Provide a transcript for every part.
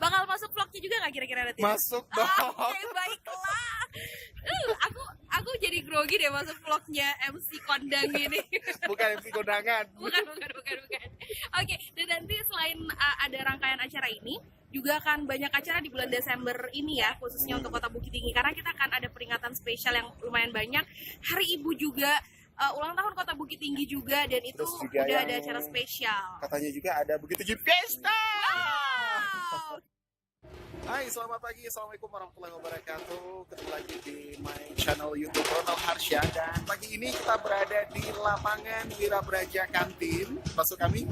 Bakal masuk vlognya juga nggak kira-kira nanti? Masuk dong. Oke, baiklah. Aku jadi grogi deh masuk vlognya MC Kondang ini. Bukan MC kondangan. Bukan. Oke, dan nanti selain ada rangkaian acara ini, juga akan banyak acara di bulan Desember ini ya, khususnya untuk Kota Bukit Tinggi, karena kita akan ada peringatan spesial yang lumayan banyak. Hari Ibu juga, ulang tahun Kota Bukit Tinggi juga, dan itu udah ada acara spesial. Katanya juga ada Bukit Tinggi Fiesta. Wow. Hai, selamat pagi. Assalamualaikum warahmatullahi wabarakatuh. Ketemu lagi di my channel YouTube Ronald Harsha. Dan pagi ini kita berada di lapangan Wirabraja Kantin. Maksud kami,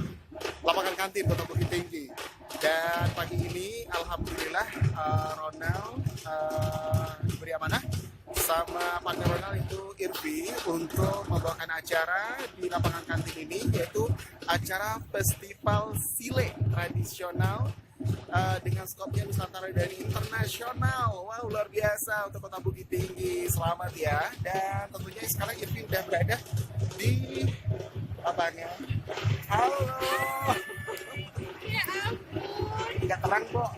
lapangan kantin Kota Bukit Tinggi. Dan pagi ini, alhamdulillah, Ronald diberi amanah sama partner Ronald itu Irvi untuk membawakan acara di lapangan kantin ini, yaitu acara Festival Sile Tradisional dengan skopnya Nusantara dan internasional. Wow, luar biasa untuk Kota Bukit Tinggi. Selamat ya. Dan tentunya sekarang Irvi udah berada di lapangan. Halo. Ya ampun. Nggak terang kok.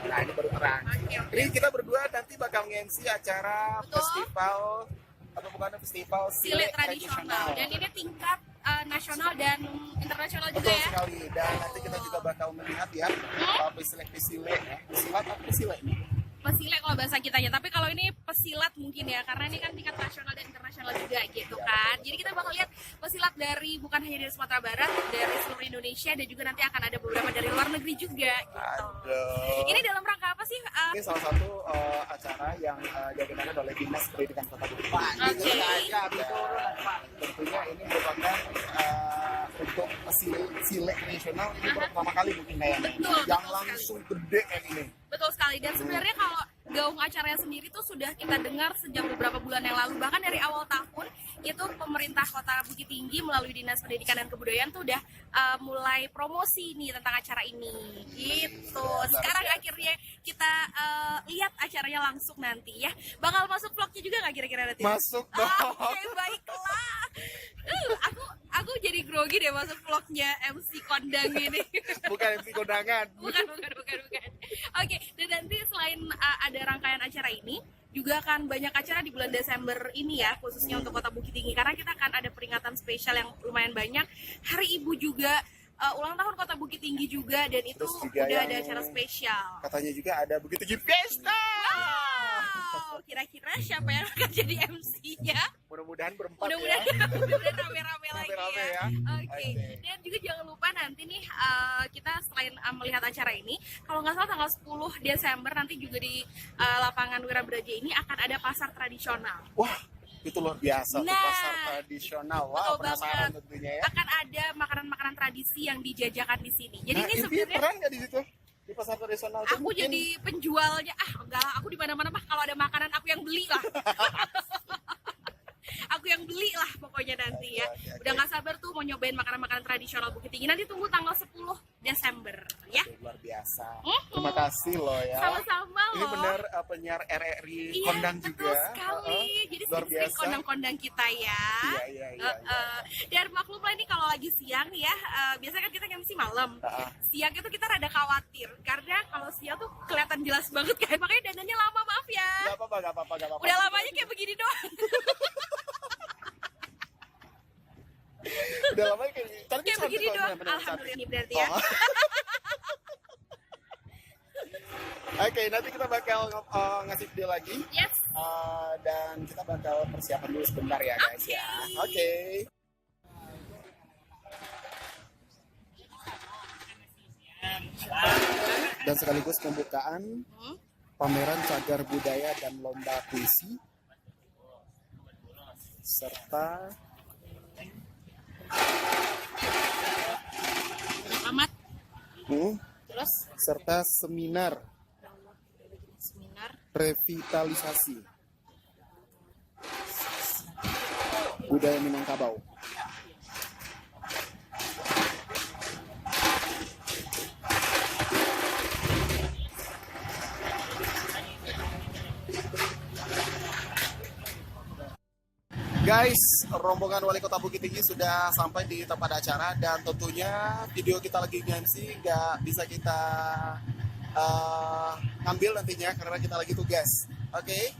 Nah, ini baru terang. Ini kita berdua nanti bakal nge-MC acara festival atau bukan festival Sile tradisional. Dan ini tingkat nasional dan internasional juga Betul ya. sekali. Dan nanti kita juga bakal melihat ya pesilat apa pesilat? Pesilat kalau bahasa kitanya, tapi kalau ini pesilat mungkin ya, karena ini kan tingkat nasional dan internasional juga gitu kan. Jadi kita bakal lihat pesilat dari bukan hanya dari Sumatera Barat, dari seluruh Indonesia, dan juga nanti akan ada beberapa dari luar negeri juga gitu. Aduh. Ini dalam rangka apa sih? Ini salah satu acara yang diadakan oleh Dinas Pendidikan Kota Bukit Tinggi. Oke. Tentunya ini merupakan untuk sile nasional ini baru pertama kali mungkin kayaknya. Betul, Yang betul langsung gede kayak ini. Betul sekali, dan sebenarnya kalau gaung acaranya sendiri tuh sudah kita dengar sejak beberapa bulan yang lalu, bahkan dari awal tahun itu pemerintah Kota Bukit Tinggi melalui Dinas Pendidikan dan Kebudayaan tuh udah mulai promosi nih tentang acara ini gitu. Sekarang akhirnya kita lihat acaranya langsung nanti ya. Bakal masuk vlognya juga nggak kira-kira nanti? Masuk dong. Oke, baiklah. Aku jadi grogi deh masuk vlognya MC Kondang ini. Bukan MC kondangan. Bukan. Oke, dan nanti selain ada rangkaian acara ini, juga akan banyak acara di bulan Desember ini ya, khususnya untuk Kota Bukit Tinggi, karena kita akan ada peringatan spesial yang lumayan banyak. Hari Ibu juga, ulang tahun Kota Bukit Tinggi juga, dan itu udah ada acara spesial. Katanya juga ada Bukit Tinggi Fiesta. Wow, kira-kira siapa yang akan jadi MC-nya? Mudah-mudahan berempat Mudah-mudahan rame-rame lagi Rame-rame ya. ya. Oke. Dan juga jangan lupa nanti nih kita selain melihat acara ini, kalau nggak salah tanggal 10 Desember nanti juga di lapangan Wirabraja ini akan ada pasar tradisional. Wah, itu luar biasa. Nah, Pasar tradisional. Wah, betul penasaran banget. tentunya ya. Akan ada makanan-makanan tradisi yang dijajakan di sini. Jadi Nah, ini Irvi sebenarnya pernah nggak di situ? Di pasar tradisional itu aku mungkin- jadi penjualnya. Enggak lah, aku di mana-mana mah kalau ada makanan aku yang beli lah. Aku yang beli lah pokoknya nanti ya. Oke. Udah nggak sabar tuh mau nyobain makanan-makanan tradisional Bukit Tinggi. Nanti tunggu tanggal 10 Desember ya. Oke, luar biasa. Terima kasih loh ya. Sama-sama Ini loh. benar penyiar RRI Iya, Kondang betul juga. sekali. Jadi luar sering biasa. kondang-kondang kita ya. Iya. Dan maklum lah ini kalau lagi siang nih ya, biasanya kan kita MC malam. Siang itu kita rada khawatir karena kalau siang tuh kelihatan jelas banget kan. Makanya dandannya lama, maaf ya. Gak apa-apa. Udah lamanya kayak begini doang. Udah lama kayak tapi Kayak cantik begini kok, doang. bener-bener Alhamdulillah cantik. nih berarti ya. Oh. Oke, nanti kita bakal ngasih video lagi. Yes. Dan kita bakal persiapan dulu sebentar ya guys ya. Oke. Dan sekaligus pembukaan pameran cagar budaya dan lomba puisi serta Amat. Terus serta seminar revitalisasi budaya Minangkabau. Guys, rombongan Wali Kota Bukit Tinggi sudah sampai di tempat acara dan tentunya video kita lagi MC nggak bisa kita ngambil nantinya karena kita lagi tugas. Oke,